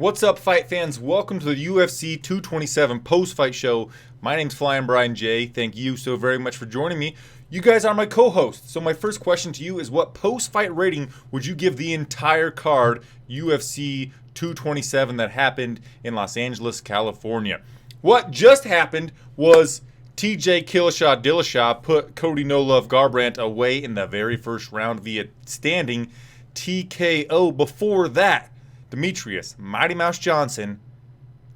What's up, fight fans? Welcome to the UFC 227 post-fight show. My name's Flyin Brian J. Thank you so very much for joining me. You guys are my co-hosts. So my first question to you is, what post-fight rating would you give the entire card UFC 227 that happened in Los Angeles, California? What just happened was TJ Dillashaw put Cody No Love Garbrandt away in the very first round via standing TKO. Before that, Demetrius Mighty Mouse Johnson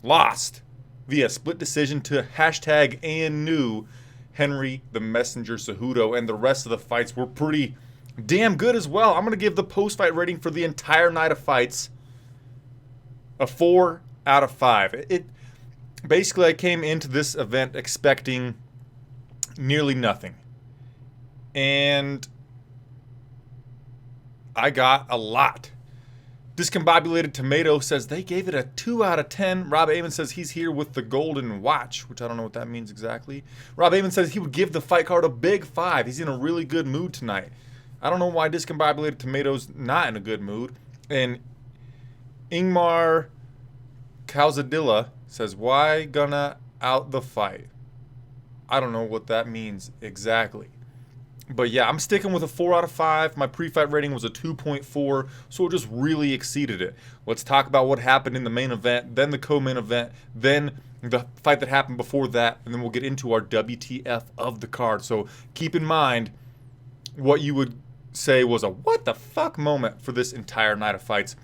lost via split decision to #ANNEW Henry the Messenger Cejudo, and the rest of the fights were pretty damn good as well. I'm going to give the post-fight rating for the entire night of fights a 4 out of 5. Basically, I came into this event expecting nearly nothing, and I got a lot. Discombobulated Tomato says they gave it a 2 out of 10. Rob Amon says he's here with the golden watch, which I don't know what that means exactly. Rob Amon says he would give the fight card a big 5. He's in a really good mood tonight. I don't know why Discombobulated Tomato's not in a good mood. And Ingmar Calzadilla says, why gonna out the fight? I don't know what that means exactly. But yeah, I'm sticking with a 4 out of 5. My pre-fight rating was a 2.4, so it just really exceeded it. Let's talk about what happened in the main event, then the co-main event, then the fight that happened before that, and then we'll get into our WTF of the card. So keep in mind what you would say was a what the fuck moment for this entire night of fights.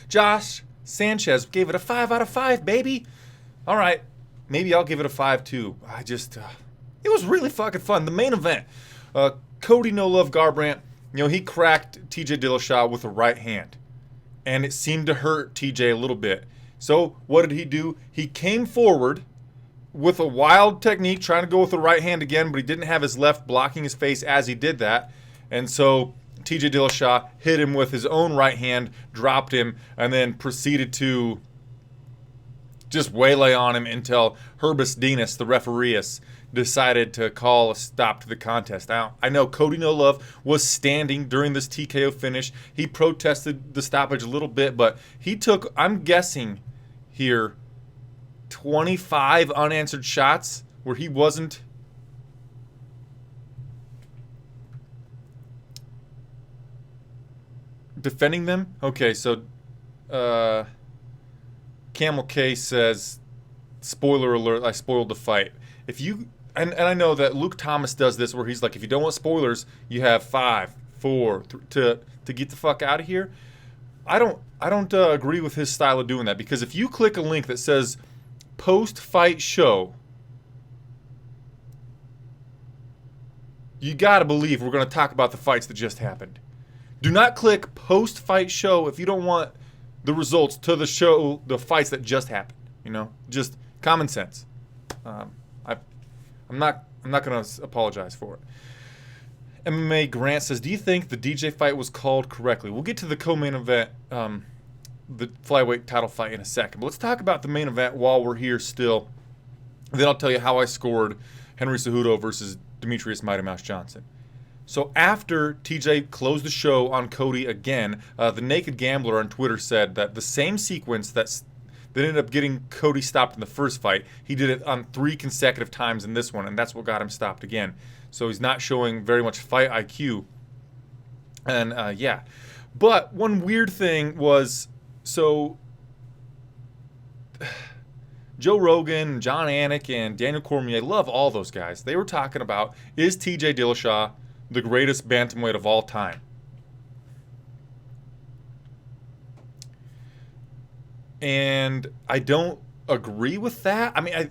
Josh Sanchez gave it a 5 out of 5, baby. All right, maybe I'll give it a 5 too. It was really fucking fun. The main event, Cody No Love Garbrandt, he cracked TJ Dillashaw with a right hand, and it seemed to hurt TJ a little bit. So what did he do? He came forward with a wild technique, trying to go with the right hand again, but he didn't have his left blocking his face as he did that. And so TJ Dillashaw hit him with his own right hand, dropped him, and then proceeded to just waylay on him until Herbus Dinas, the referee, decided to call a stop to the contest. Now, I know Cody No Love was standing during this TKO finish. He protested the stoppage a little bit, but he took, I'm guessing here, 25 unanswered shots where he wasn't defending them. Okay, so Camel K says, spoiler alert, I spoiled the fight. If you, and I know that Luke Thomas does this where he's like, if you don't want spoilers, you have 5, 4 to get the fuck out of here. I don't agree with his style of doing that, because if you click a link that says post-fight show, you gotta believe we're gonna talk about the fights that just happened. Do not click post-fight show if you don't want the results to the show, the fights that just happened. Just common sense. I'm not going to apologize for it. MMA Grant says, do you think the DJ fight was called correctly? We'll get to the co-main event, the flyweight title fight, in a second. But let's talk about the main event while we're here still. And then I'll tell you how I scored Henry Cejudo versus Demetrius Mighty Mouse Johnson. So after TJ closed the show on Cody again, the Naked Gambler on Twitter said that the same sequence that ended up getting Cody stopped in the first fight, he did it on 3 consecutive times in this one, and that's what got him stopped again. So he's not showing very much fight IQ. And yeah. But one weird thing was, so Joe Rogan, John Anik, and Daniel Cormier, love all those guys. They were talking about, is TJ Dillashaw the greatest bantamweight of all time? And I don't agree with that. I mean,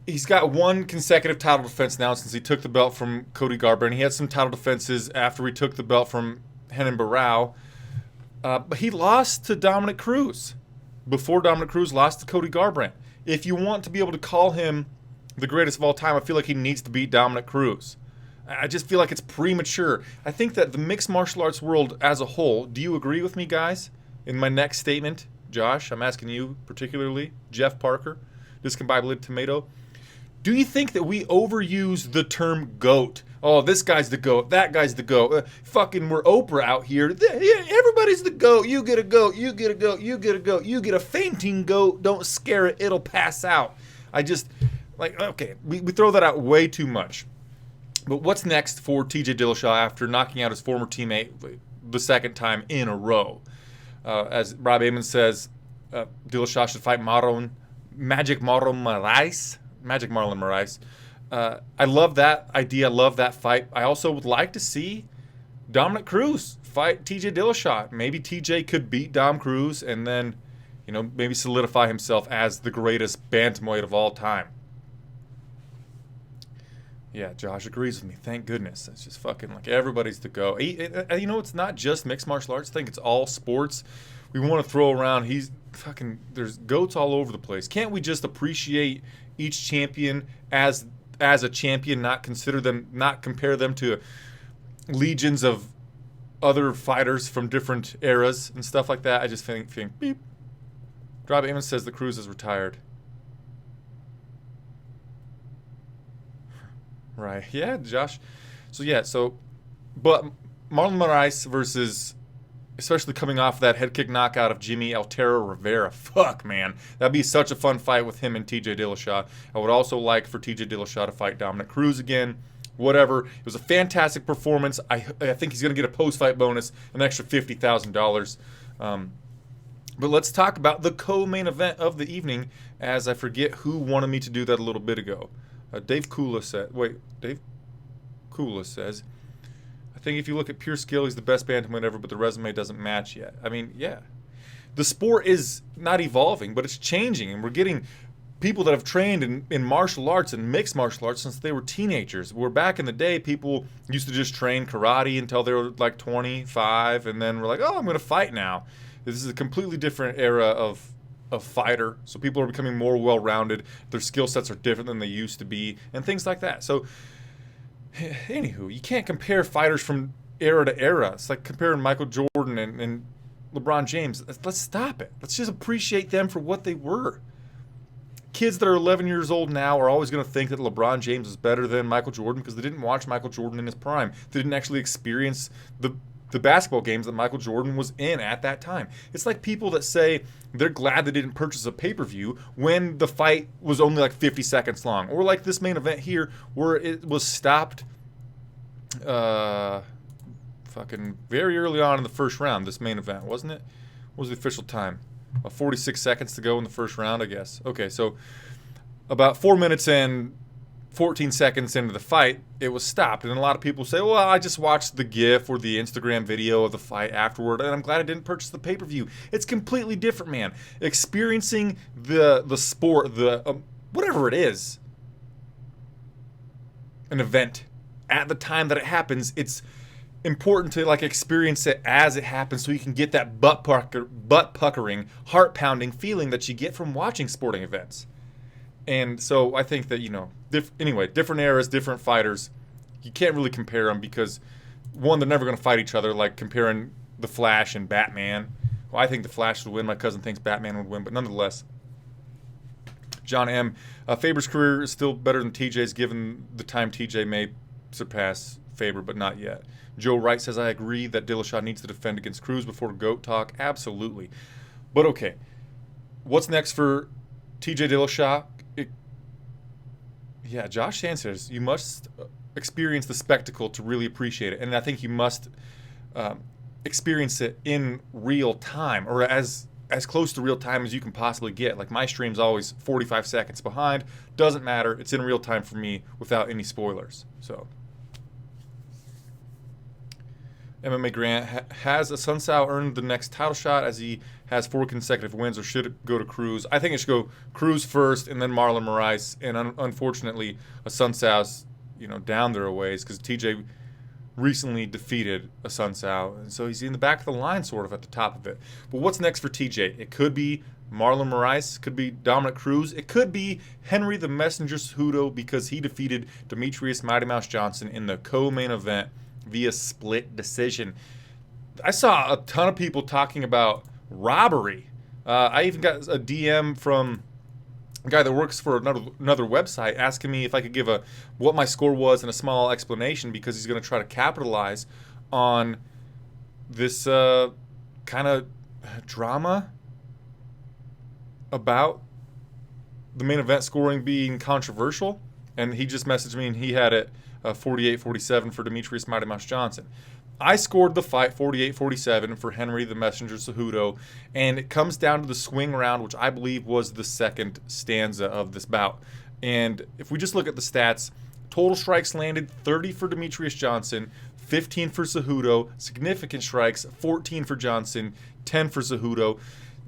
he's got 1 consecutive title defense now since he took the belt from Cody Garbrandt. He had some title defenses after he took the belt from Renan Barão. But he lost to Dominic Cruz before Dominic Cruz lost to Cody Garbrandt. If you want to be able to call him the greatest of all time, I feel like he needs to beat Dominic Cruz. I just feel like it's premature. I think that the mixed martial arts world as a whole, do you agree with me, guys, in my next statement? Josh, I'm asking you particularly, Jeff Parker, Discombobulated Tomato. Do you think that we overuse the term GOAT Oh, this guy's the GOAT. That guy's the GOAT. Fucking, we're Oprah out here. Yeah, everybody's the GOAT. You get a GOAT. You get a GOAT. You get a GOAT. You get a fainting GOAT. Don't scare it. It'll pass out. I just, like, okay, we throw that out way too much. But what's next for TJ Dillashaw after knocking out his former teammate the second time in a row? As Rob Amon says, Dillashaw should fight Magic Marlon Moraes. I love that idea. I love that fight. I also would like to see Dominick Cruz fight TJ Dillashaw. Maybe TJ could beat Dom Cruz and then, maybe solidify himself as the greatest bantamweight of all time. Yeah, Josh agrees with me. Thank goodness. It's just fucking like everybody's the go. It's not just mixed martial arts. I think it's all sports. We want to throw around. There's goats all over the place. Can't we just appreciate each champion as a champion, not compare them to legions of other fighters from different eras and stuff like that? I just think beep. Rob Amon says that Cruz is retired. Right. Yeah, Josh. But Marlon Moraes versus, especially coming off that head kick knockout of Jimmy Altero Rivera. Fuck, man. That'd be such a fun fight with him and TJ Dillashaw. I would also like for TJ Dillashaw to fight Dominick Cruz again. Whatever. It was a fantastic performance. I think he's going to get a post-fight bonus, an extra $50,000. But let's talk about the co-main event of the evening, as I forget who wanted me to do that a little bit ago. Dave Kula says, I think if you look at pure skill, he's the best bantamweight ever, but the resume doesn't match yet. I mean, yeah. The sport is not evolving, but it's changing, and we're getting people that have trained in martial arts and mixed martial arts since they were teenagers. Where back in the day, people used to just train karate until they were like 25, and then were like, oh, I'm going to fight now. This is a completely different era of fighter, so people are becoming more well-rounded. Their skill sets are different than they used to be, and things like that. So, anywho, you can't compare fighters from era to era. It's like comparing Michael Jordan and LeBron James. Let's stop it. Let's just appreciate them for what they were. Kids that are 11 years old now are always going to think that LeBron James is better than Michael Jordan because they didn't watch Michael Jordan in his prime. They didn't actually experience the basketball games that Michael Jordan was in at that time. It's like people that say they're glad they didn't purchase a pay-per-view when the fight was only like 50 seconds long. Or like this main event here where it was stopped fucking very early on in the first round, this main event, wasn't it? What was the official time? 46 seconds to go in the first round, I guess. Okay, so about 4 minutes and 14 seconds into the fight, it was stopped. And a lot of people say, well, I just watched the GIF or the Instagram video of the fight afterward, and I'm glad I didn't purchase the pay-per-view. It's completely different, man. Experiencing the sport, whatever it is, an event, at the time that it happens, it's important to like experience it as it happens so you can get that butt-puckering, heart-pounding feeling that you get from watching sporting events. And so I think that, different eras, different fighters, you can't really compare them because, one, they're never going to fight each other, like comparing The Flash and Batman. Well, I think The Flash would win. My cousin thinks Batman would win, but nonetheless. John M. Faber's career is still better than TJ's, given the time TJ may surpass Faber, but not yet. Joe Wright says, I agree that Dillashaw needs to defend against Cruz before GOAT talk. Absolutely. But okay, what's next for TJ Dillashaw? Josh Sand says, you must experience the spectacle to really appreciate it. And I think you must experience it in real time, or as close to real time as you can possibly get. Like, my stream's always 45 seconds behind. Doesn't matter. It's in real time for me without any spoilers. So, MMA Grant, has Sun Sao earned the next title shot as he has 4 consecutive wins, or should it go to Cruz? I think it should go Cruz first and then Marlon Moraes. And unfortunately, Sun Sao's down there a ways because TJ recently defeated Sun Sao, and so he's in the back of the line, sort of at the top of it. But what's next for TJ? It could be Marlon Moraes, could be Dominick Cruz, it could be Henry the Messenger Cejudo because he defeated Demetrius Mighty Mouse Johnson in the co-main event via split decision. I saw a ton of people talking about robbery. I even got a DM from guy that works for another website asking me if I could give what my score was and a small explanation, because he's going to try to capitalize on this kind of drama about the main event scoring being controversial. And he just messaged me and he had it 48-47 for Demetrius Mighty Mouse Johnson. I scored the fight 48-47 for Henry the Messenger Cejudo, and it comes down to the swing round, which I believe was the second stanza of this bout. And if we just look at the stats, total strikes landed 30 for Demetrius Johnson, 15 for Cejudo, significant strikes 14 for Johnson, 10 for Cejudo.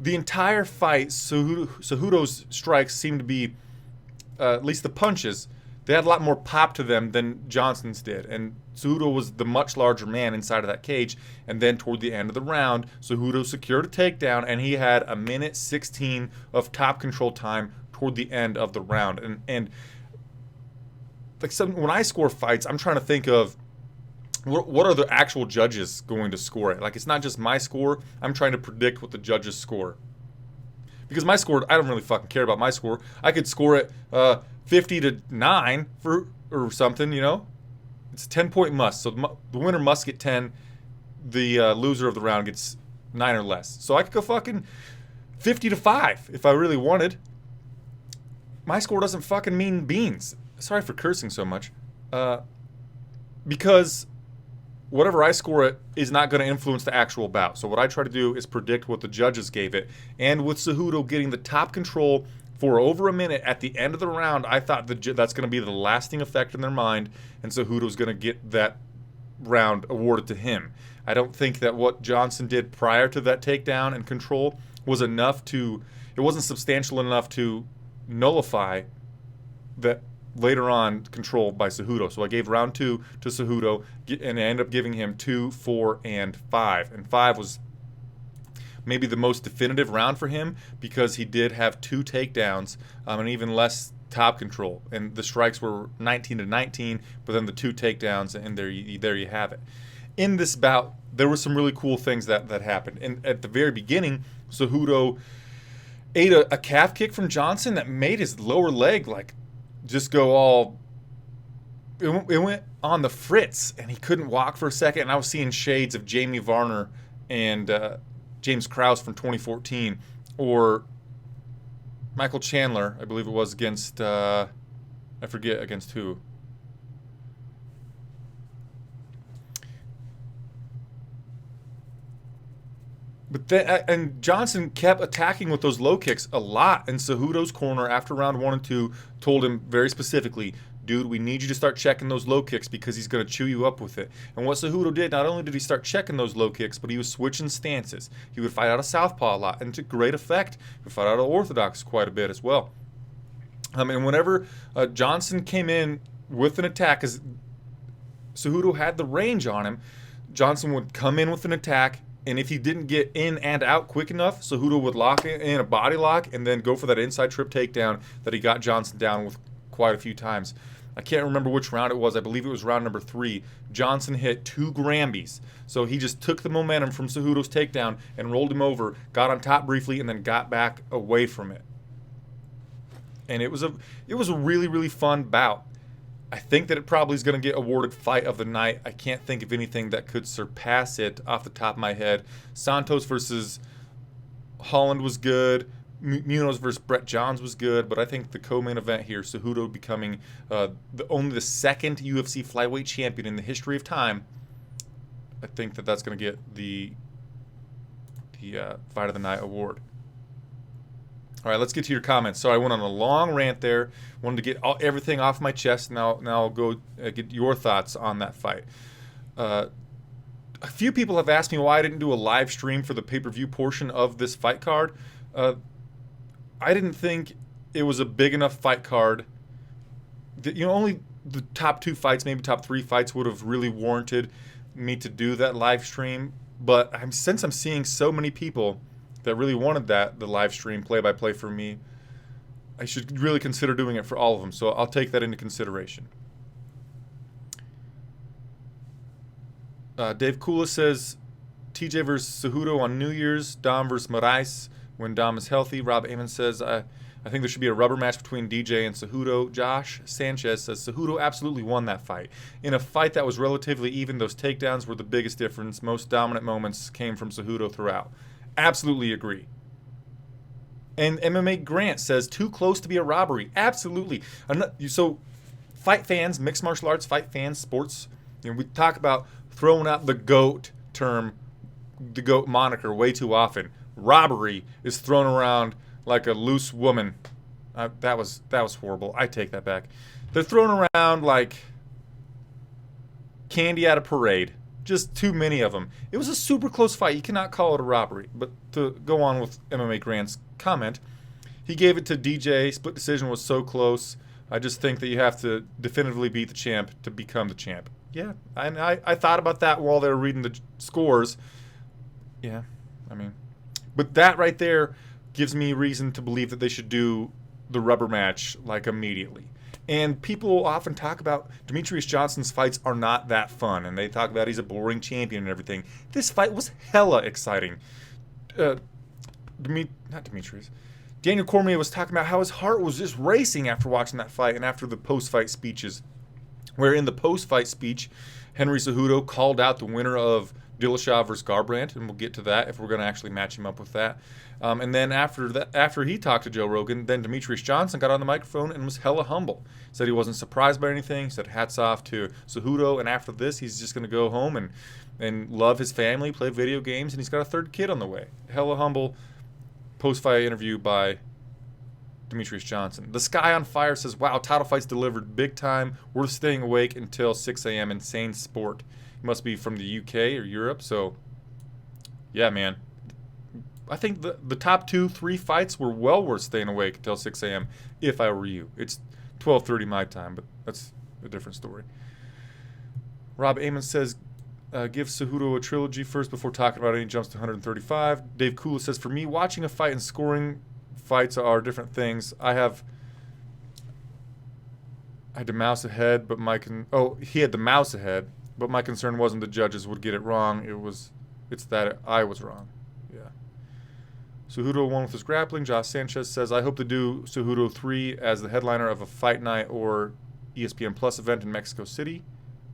The entire fight, Cejudo's strikes seemed to be, at least the punches, they had a lot more pop to them than Johnson's did. And Cejudo was the much larger man inside of that cage. And then toward the end of the round, Cejudo secured a takedown, and he had a minute 16 of top control time toward the end of the round. And like when I score fights, I'm trying to think of what are the actual judges going to score it. Like, it's not just my score. I'm trying to predict what the judges score. Because my score, I don't really fucking care about my score. I could score it 50-9 or something, you know? It's a 10-point must. So the winner must get 10. The loser of the round gets 9 or less. So I could go fucking 50-5 if I really wanted. My score doesn't fucking mean beans. Sorry for cursing so much. Because whatever I score it is not going to influence the actual bout. So what I try to do is predict what the judges gave it. And with Cejudo getting the top control for over a minute at the end of the round, I thought that's going to be the lasting effect in their mind, and Cejudo's going to get that round awarded to him. I don't think that what Johnson did prior to that takedown and control was enough to, it wasn't substantial enough to nullify that later on control by Cejudo. So I gave round 2 to Cejudo, and I ended up giving him 2, 4, and 5. And 5 was maybe the most definitive round for him, because he did have 2 takedowns and even less top control. And the strikes were 19-19, but then the 2 takedowns, and there you have it. In this bout, there were some really cool things that happened. And at the very beginning, Cejudo ate a calf kick from Johnson that made his lower leg like just go all, it went on the fritz, and he couldn't walk for a second. And I was seeing shades of Jamie Varner and James Krause from 2014, or Michael Chandler, I believe it was, against, I forget against who. But then, and Johnson kept attacking with those low kicks a lot, and Cejudo's corner after round 1 and 2 told him very specifically, dude, we need you to start checking those low kicks because he's going to chew you up with it. And what Cejudo did, not only did he start checking those low kicks, but he was switching stances. He would fight out of southpaw a lot, and to great effect. He would fight out of orthodox quite a bit as well. And whenever Johnson came in with an attack, as Cejudo had the range on him, Johnson would come in with an attack, and if he didn't get in and out quick enough, Cejudo would lock in a body lock and then go for that inside trip takedown that he got Johnson down with quite a few times. I can't remember which round it was. I believe it was round number 3. Johnson hit 2 Grambies. So he just took the momentum from Cejudo's takedown and rolled him over, got on top briefly, and then got back away from it. And it was a really, really fun bout. I think that it probably is going to get awarded fight of the night. I can't think of anything that could surpass it off the top of my head. Santos versus Holland was good. Munoz versus Brett Johns was good, but I think the co-main event here, Cejudo becoming only the second UFC flyweight champion in the history of time, I think that that's going to get the fight of the night award. All right, let's get to your comments. So I went on a long rant there. Wanted to get everything off my chest. Now I'll go get your thoughts on that fight. A few people have asked me why I didn't do a live stream for the pay-per-view portion of this fight card. I didn't think it was a big enough fight card that, only the top 2 fights, maybe top 3 fights would have really warranted me to do that live stream. But since I'm seeing so many people that really wanted the live stream play-by-play for me, I should really consider doing it for all of them. So I'll take that into consideration. Dave Kula says, TJ versus Cejudo on New Year's, Dom versus Moraes when Dom is healthy. Rob Amon says, I think there should be a rubber match between DJ and Cejudo. Josh Sanchez says Cejudo absolutely won that fight. In a fight that was relatively even, those takedowns were the biggest difference. Most dominant moments came from Cejudo throughout. Absolutely agree. And MMA Grant says, too close to be a robbery. Absolutely. So, fight fans, mixed martial arts, fight fans, sports, we talk about throwing out the GOAT term, the GOAT moniker way too often. Robbery is thrown around like a loose woman. That was horrible. I take that back. They're thrown around like candy at a parade. Just too many of them. It was a super close fight. You cannot call it a robbery. But to go on with MMA Grant's comment, he gave it to DJ. Split decision was so close. I just think that you have to definitively beat the champ to become the champ. Yeah, and I thought about that while they were reading the scores. Yeah, but that right there gives me reason to believe that they should do the rubber match like immediately. And people often talk about Demetrius Johnson's fights are not that fun, and they talk about he's a boring champion and everything. This fight was hella exciting. Not Demetrius. Daniel Cormier was talking about how his heart was just racing after watching that fight and after the post-fight speeches, where in the post-fight speech, Henry Cejudo called out the winner of Dillashaw versus Garbrandt, and we'll get to that if we're going to actually match him up with that. And then after he talked to Joe Rogan, then Demetrius Johnson got on the microphone and was hella humble. Said he wasn't surprised by anything. He said hats off to Cejudo, and after this, he's just going to go home and love his family, play video games, and he's got a third kid on the way. Hella humble post-fight interview by Demetrius Johnson. The Sky on Fire says, wow, title fights delivered big time. Worth staying awake until 6 a.m. Insane sport. He must be from the UK or Europe. So, yeah, man. I think the top 2-3 fights were well worth staying awake until 6 a.m. if I were you. It's 12:30 my time, but that's a different story. Rob Amon says, give Cejudo a trilogy first before talking about any jumps to 135. Dave Kula says, for me, watching a fight and scoring fights are different things. I had to mouse ahead, but he had the mouse ahead, but my concern wasn't the judges would get it wrong. It's that I was wrong. Yeah. Cejudo won with his grappling. Josh Sanchez says, I hope to do Cejudo 3 as the headliner of a fight night or ESPN Plus event in Mexico City.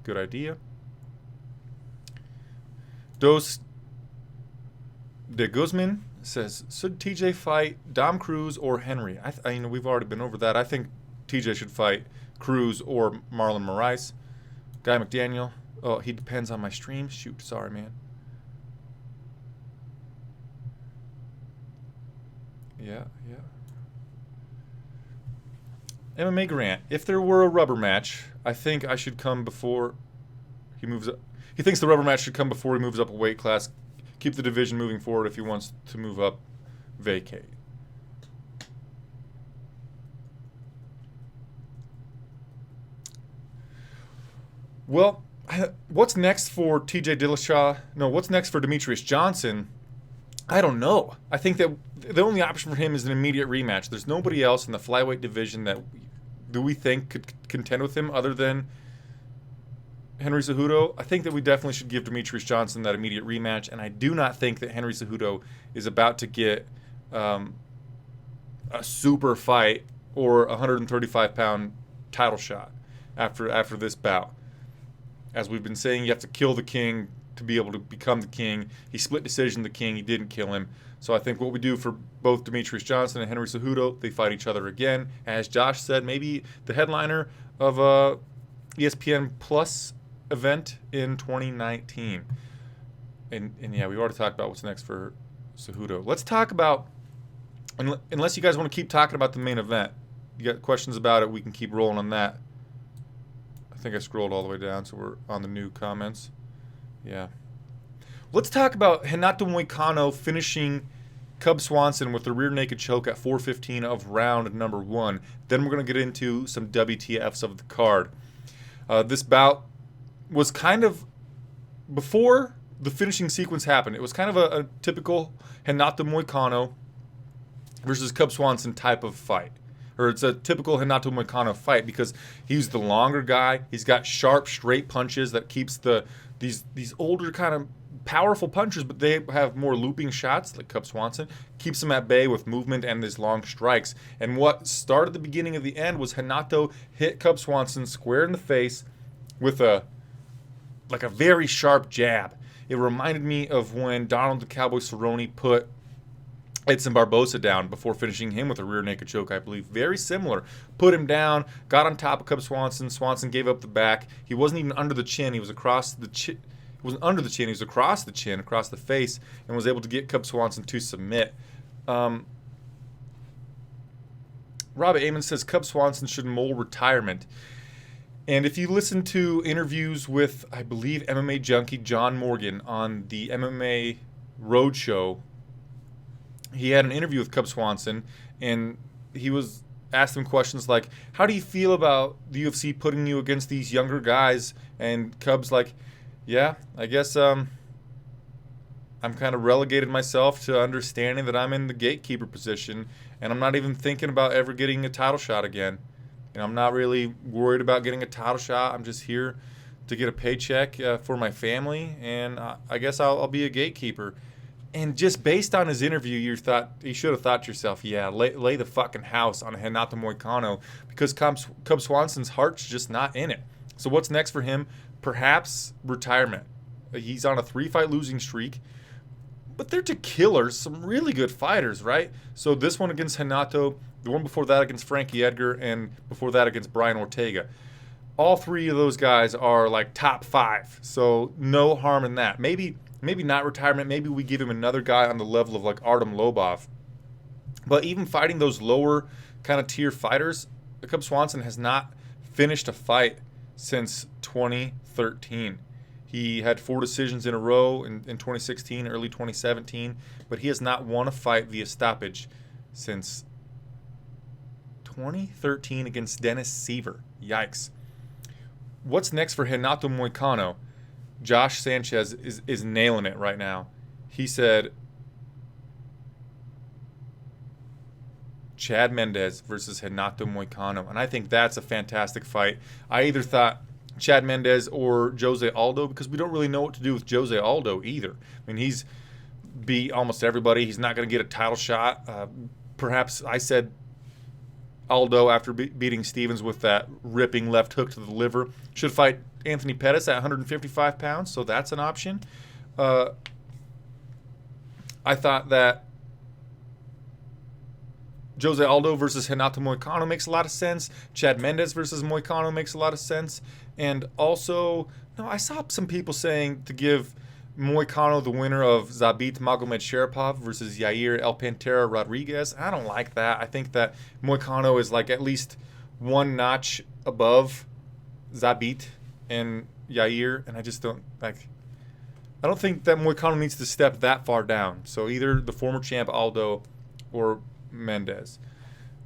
Good idea. Dos de Guzman says, should TJ fight Dom Cruz or Henry? We've already been over that. I think TJ should fight Cruz or Marlon Moraes. Guy McDaniel. Oh, he depends on my stream. Shoot, sorry, man. Yeah. MMA Grant. If there were a rubber match, I think I should come before he moves up. He thinks the rubber match should come before he moves up a weight class. Keep the division moving forward. If he wants to move up, vacate. Well, what's next for TJ Dillashaw? No, what's next for Demetrius Johnson? I don't know. I think that the only option for him is an immediate rematch. There's nobody else in the flyweight division that we think could contend with him other than Henry Cejudo. I think that we definitely should give Demetrius Johnson that immediate rematch, and I do not think that Henry Cejudo is about to get a super fight or a 135-pound title shot after this bout. As we've been saying, you have to kill the king to be able to become the king. He split decision the king. He didn't kill him. So I think what we do for both Demetrius Johnson and Henry Cejudo, they fight each other again. As Josh said, maybe the headliner of a ESPN Plus event in 2019. And yeah, we already talked about what's next for Cejudo. Let's talk about, unless you guys want to keep talking about the main event, you got questions about it, we can keep rolling on that. I think I scrolled all the way down, so we're on the new comments. Yeah. Let's talk about Renato Moicano finishing Cub Swanson with the rear naked choke at 4:15 of round number 1. Then we're going to get into some WTFs of the card. This bout was kind of, before the finishing sequence happened, it was kind of a typical Renato Moicano versus Cub Swanson type of fight. Or it's a typical Renato Moicano fight because he's the longer guy. He's got sharp, straight punches that keeps these older kind of powerful punchers, but they have more looping shots, like Cub Swanson. Keeps them at bay with movement and his long strikes. And what started the beginning of the end was Renato hit Cub Swanson square in the face with a very sharp jab. It reminded me of when Donald the Cowboy Cerrone put Edson Barbosa down before finishing him with a rear naked choke, I believe. Very similar. Put him down, got on top of Cub Swanson. Swanson gave up the back. He wasn't even under the chin. He was across the chin. He wasn't under the chin. He was across the chin, across the face, and was able to get Cub Swanson to submit. Rob Amon says Cub Swanson should mull retirement. And if you listen to interviews with, I believe, MMA junkie John Morgan on the MMA Roadshow, he had an interview with Cub Swanson, and he was asked him questions like, how do you feel about the UFC putting you against these younger guys? And Cub's like, yeah, I guess I'm kind of relegated myself to understanding that I'm in the gatekeeper position, and I'm not even thinking about ever getting a title shot again. And I'm not really worried about getting a title shot. I'm just here to get a paycheck for my family, and I guess I'll be a gatekeeper. And just based on his interview, you should have thought to yourself, yeah, lay the fucking house on Renato Moicano, because Cub Swanson's heart's just not in it. So what's next for him? Perhaps retirement. He's on a 3-fight losing streak, but they're two killers, some really good fighters, right? So this one against Renato, the one before that against Frankie Edgar, and before that against Brian Ortega. All three of those guys are like top 5, so no harm in that. Maybe not retirement. Maybe we give him another guy on the level of like Artem Lobov. But even fighting those lower kind of tier fighters, Cub Swanson has not finished a fight since 2013. He had 4 decisions in a row in 2016, early 2017, but he has not won a fight via stoppage since 2013 against Dennis Seaver. Yikes. What's next for Renato Moicano? Josh Sanchez is nailing it right now. He said Chad Mendes versus Renato Moicano, and I think that's a fantastic fight. I either thought Chad Mendes or Jose Aldo, because we don't really know what to do with Jose Aldo either. I mean, he's beat almost everybody. He's not going to get a title shot. Perhaps I said Aldo, after beating Stevens with that ripping left hook to the liver, should fight Anthony Pettis at 155 pounds, so that's an option. I thought that Jose Aldo versus Renato Moicano makes a lot of sense. Chad Mendes versus Moicano makes a lot of sense. And also, I saw some people saying to give Moicano the winner of Zabit Magomedsharipov versus Yair El Pantera Rodriguez. I don't like that. I think that Moicano is like at least one notch above Zabit and Yair, and I just don't like. I don't think that Moicano needs to step that far down. So either the former champ Aldo or Mendes.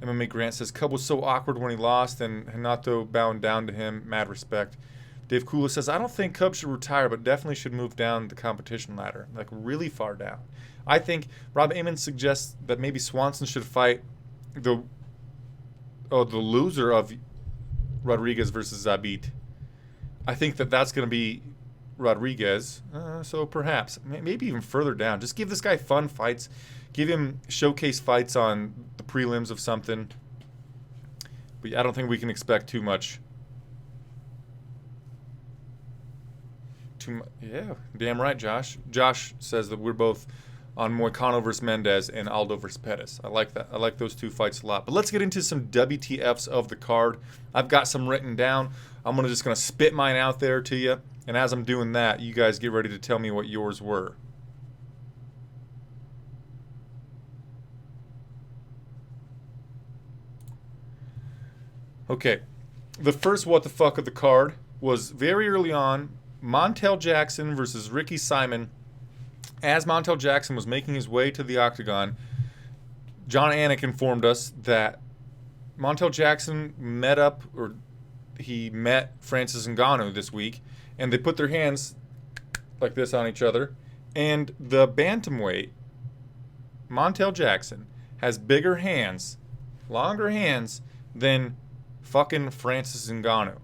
MMA Grant says Cub was so awkward when he lost, and Renato bowing down to him. Mad respect. Dave Kula says, I don't think Cub should retire, but definitely should move down the competition ladder, like really far down. I think Rob Amon suggests that maybe Swanson should fight the loser of Rodriguez versus Zabit. I think that's going to be Rodriguez. So perhaps, maybe even further down. Just give this guy fun fights. Give him showcase fights on the prelims of something. But I don't think we can expect too much. Yeah, damn right, Josh. Josh says that we're both on Moicano versus Mendes and Aldo versus Pettis. I like that. I like those two fights a lot. But let's get into some WTFs of the card. I've got some written down. I'm just going to spit mine out there to you. And as I'm doing that, you guys get ready to tell me what yours were. Okay. The first what the fuck of the card was very early on. Montel Jackson versus Ricky Simon. As Montel Jackson was making his way to the octagon, John Anik informed us that Montel Jackson met Francis Ngannou this week, and they put their hands like this on each other. And the bantamweight, Montel Jackson, has bigger hands, longer hands than fucking Francis Ngannou.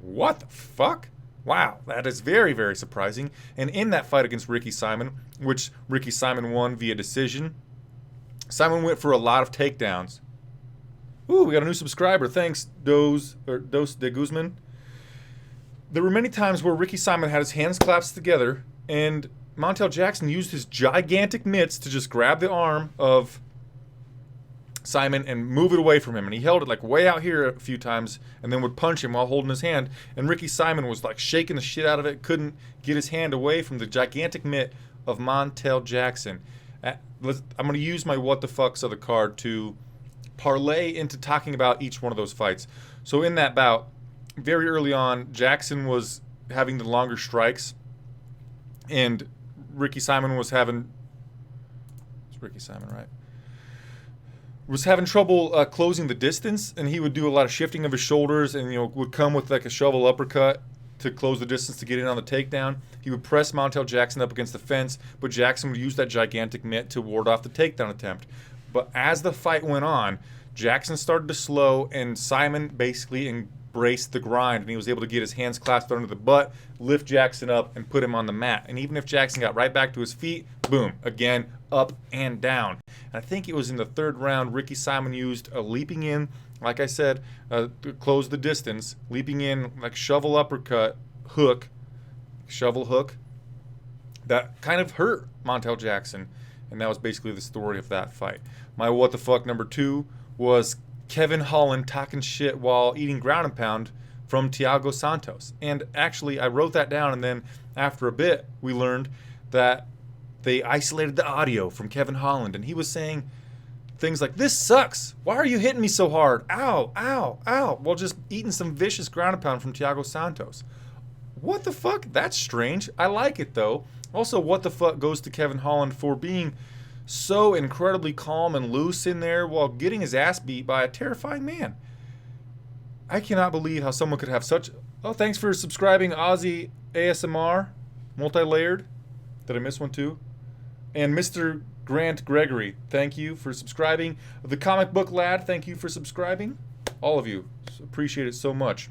What the fuck? Wow, that is very, very surprising. And in that fight against Ricky Simon, which Ricky Simon won via decision, Simon went for a lot of takedowns. Ooh, we got a new subscriber. Thanks, Dos de Guzman. There were many times where Ricky Simon had his hands clasped together, and Montel Jackson used his gigantic mitts to just grab the arm of Simon and move it away from him. And he held it like way out here a few times and then would punch him while holding his hand. And Ricky Simon was like shaking the shit out of it, couldn't get his hand away from the gigantic mitt of Montel Jackson. I'm going to use my what the fucks of the card to parlay into talking about each one of those fights. So in that bout, very early on, Jackson was having the longer strikes, and Ricky Simon was having... It's Ricky Simon, right? Was having trouble closing the distance, and he would do a lot of shifting of his shoulders, and would come with like a shovel uppercut to close the distance to get in on the takedown. He would press Montel Jackson up against the fence, but Jackson would use that gigantic mitt to ward off the takedown attempt. But as the fight went on, Jackson started to slow, and Simon basically embraced the grind, and he was able to get his hands clasped under the butt, lift Jackson up, and put him on the mat. And even if Jackson got right back to his feet, boom, again, up and down. And I think it was in the third round, Ricky Simon used a leaping in, like I said, to close the distance, leaping in like shovel uppercut, hook, shovel hook, that kind of hurt Montel Jackson. And that was basically the story of that fight. My what the fuck number 2 was Kevin Holland talking shit while eating ground and pound from Thiago Santos. And actually, I wrote that down, and then after a bit, we learned that they isolated the audio from Kevin Holland, and he was saying things like, "This sucks. Why are you hitting me so hard? Ow, ow, ow." While just eating some vicious ground and pound from Thiago Santos. What the fuck? That's strange. I like it, though. Also, what the fuck goes to Kevin Holland for being so incredibly calm and loose in there while getting his ass beat by a terrifying man. I cannot believe how someone could have such... Oh, thanks for subscribing, Aussie ASMR, multi-layered. Did I miss one too? And Mr. Grant Gregory, thank you for subscribing. The Comic Book Lad, thank you for subscribing. All of you, appreciate it so much.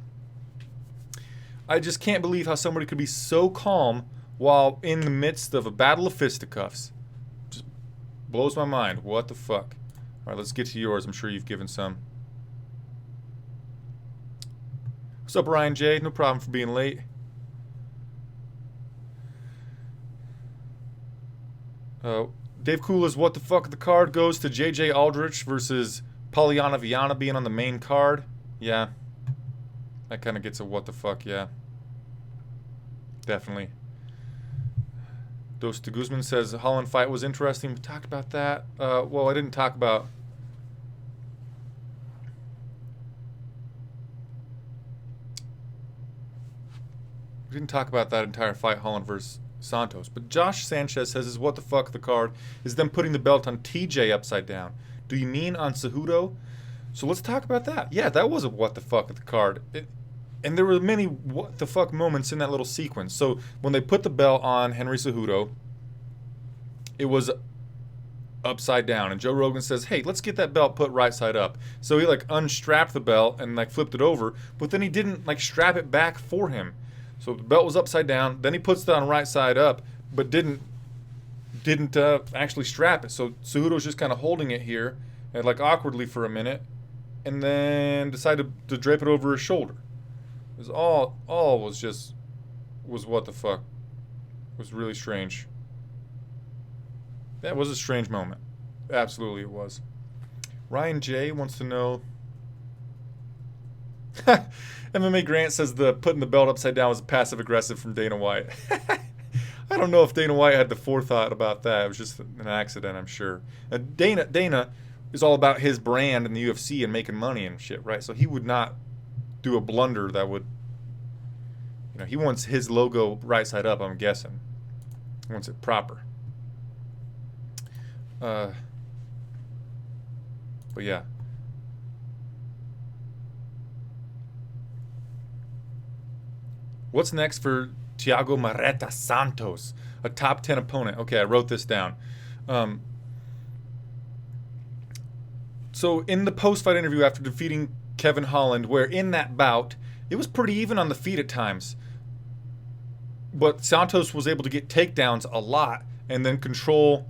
I just can't believe how somebody could be so calm while in the midst of a battle of fisticuffs. Just blows my mind. What the fuck? All right, let's get to yours. I'm sure you've given some. What's up, Brian J? No problem for being late. Dave Kula's what the fuck the card goes to JJ Aldrich versus Polyana Viana being on the main card. Yeah. That kind of gets a what the fuck, yeah. Definitely. Dos de Guzman says the Holland fight was interesting. We talked about that. Well, I didn't talk about... We didn't talk about that entire fight, Holland versus Santos. But Josh Sanchez says his what the fuck the card is them putting the belt on TJ upside down. Do you mean on Cejudo? So let's talk about that. Yeah, that was a what the fuck of the card. And there were many what the fuck moments in that little sequence. So when they put the belt on Henry Cejudo, it was upside down. And Joe Rogan says, hey, let's get that belt put right side up. So he like unstrapped the belt and like flipped it over, but then he didn't like strap it back for him. So the belt was upside down. Then he puts it on right side up, but didn't actually strap it. So Cejudo's just kind of holding it here and like awkwardly for a minute, and then decided to drape it over his shoulder. It was all was what the fuck. It was really strange. That was a strange moment. Absolutely it was. Ryan J wants to know... MMA Grant says the putting the belt upside down was passive-aggressive from Dana White. I don't know if Dana White had the forethought about that. It was just an accident, I'm sure. Dana is all about his brand in the UFC and making money and shit, right? So he would not do a blunder that would... You know, he wants his logo right side up, I'm guessing. He wants it proper. But yeah. What's next for Thiago Marreta Santos, a top 10 opponent? Okay, I wrote this down. So in the post-fight interview after defeating Kevin Holland, where in that bout, it was pretty even on the feet at times. But Santos was able to get takedowns a lot and then control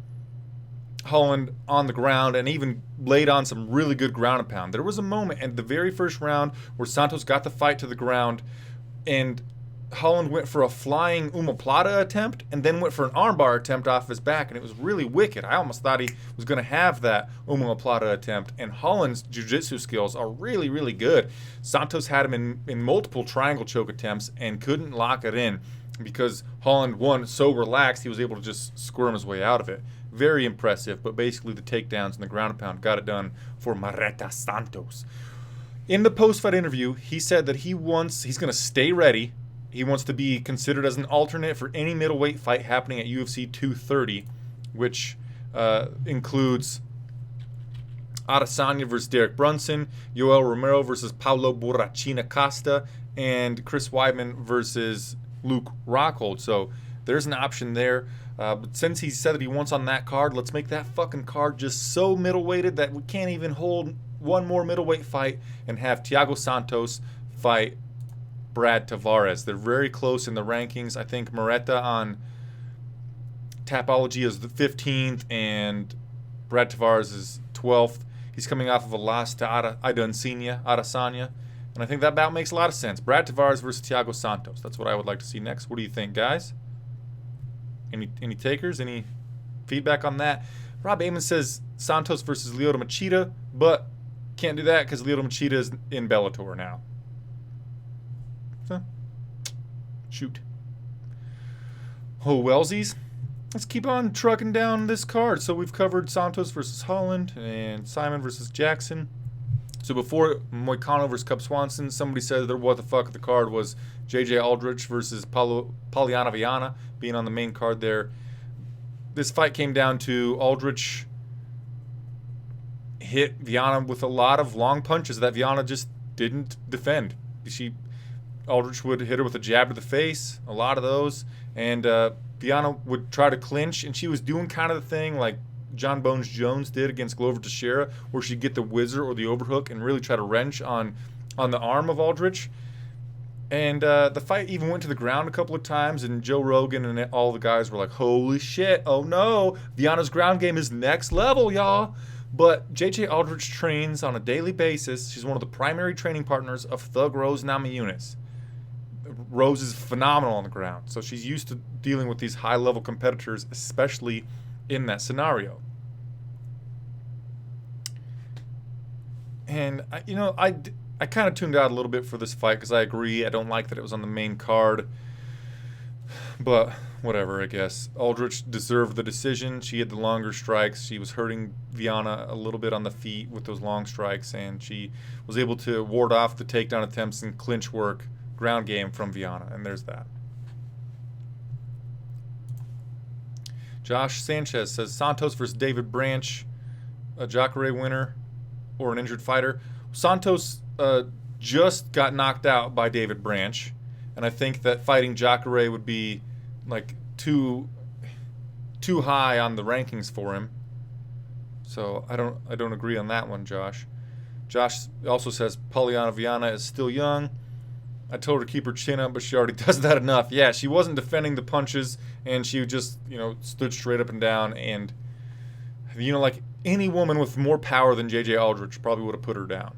Holland on the ground and even laid on some really good ground and pound. There was a moment in the very first round where Santos got the fight to the ground and Holland went for a flying omoplata attempt and then went for an armbar attempt off his back, and it was really wicked. I almost thought he was going to have that omoplata attempt, and Holland's jiu-jitsu skills are really, really good. Santos had him in multiple triangle choke attempts and couldn't lock it in because Holland, one, so relaxed, he was able to just squirm his way out of it. Very impressive, but basically the takedowns and the ground and pound got it done for Marreta Santos. In the post-fight interview, he said that he's going to stay ready. He wants to be considered as an alternate for any middleweight fight happening at UFC 230, which includes Adesanya versus Derek Brunson, Yoel Romero versus Paulo Borrachina Costa, and Chris Weidman versus Luke Rockhold. So there's an option there. But since he said that he wants on that card, let's make that fucking card just so middleweighted that we can't even hold one more middleweight fight and have Thiago Santos fight Brad Tavares. They're very close in the rankings. I think Marreta on Tapology is the 15th and Brad Tavares is 12th. He's coming off of a loss to Adesanya. And I think that bout makes a lot of sense. Brad Tavares versus Thiago Santos. That's what I would like to see next. What do you think, guys? Any takers? Any feedback on that? Rob Amon says Santos versus Lyoto Machida, but can't do that because Lyoto Machida is in Bellator now. So, shoot. Oh, Wellsies. Let's keep on trucking down this card. So we've covered Santos versus Holland and Simon versus Jackson. So before Moicano versus Cub Swanson, somebody said that what the fuck the card was J.J. Aldrich versus Polyana Viana being on the main card there. This fight came down to Aldrich hit Viana with a lot of long punches that Viana just didn't defend. Aldrich would hit her with a jab to the face, a lot of those, and Viana would try to clinch, and she was doing kind of the thing like John Bones Jones did against Glover Teixeira, where she'd get the whizzer or the overhook and really try to wrench on the arm of Aldrich. And the fight even went to the ground a couple of times, and Joe Rogan and all the guys were like, holy shit, oh no, Viana's ground game is next level, y'all. But J.J. Aldrich trains on a daily basis. She's one of the primary training partners of Thug Rose Namajunas. Rose is phenomenal on the ground, so she's used to dealing with these high-level competitors, especially in that scenario. And I kind of tuned out a little bit for this fight because I agree. I don't like that it was on the main card. But whatever, I guess. Aldrich deserved the decision. She had the longer strikes. She was hurting Viana a little bit on the feet with those long strikes, and she was able to ward off the takedown attempts and clinch work, ground game from Viana, and there's that. Josh Sanchez says Santos versus David Branch, a Jacare winner or an injured fighter. Santos just got knocked out by David Branch, and I think that fighting Jacare would be like too high on the rankings for him. So I don't agree on that one, Josh. Josh also says Polyana Viana is still young. I told her to keep her chin up, but she already does that enough. Yeah, she wasn't defending the punches, and she just, stood straight up and down. And, like any woman with more power than J.J. Aldrich probably would have put her down.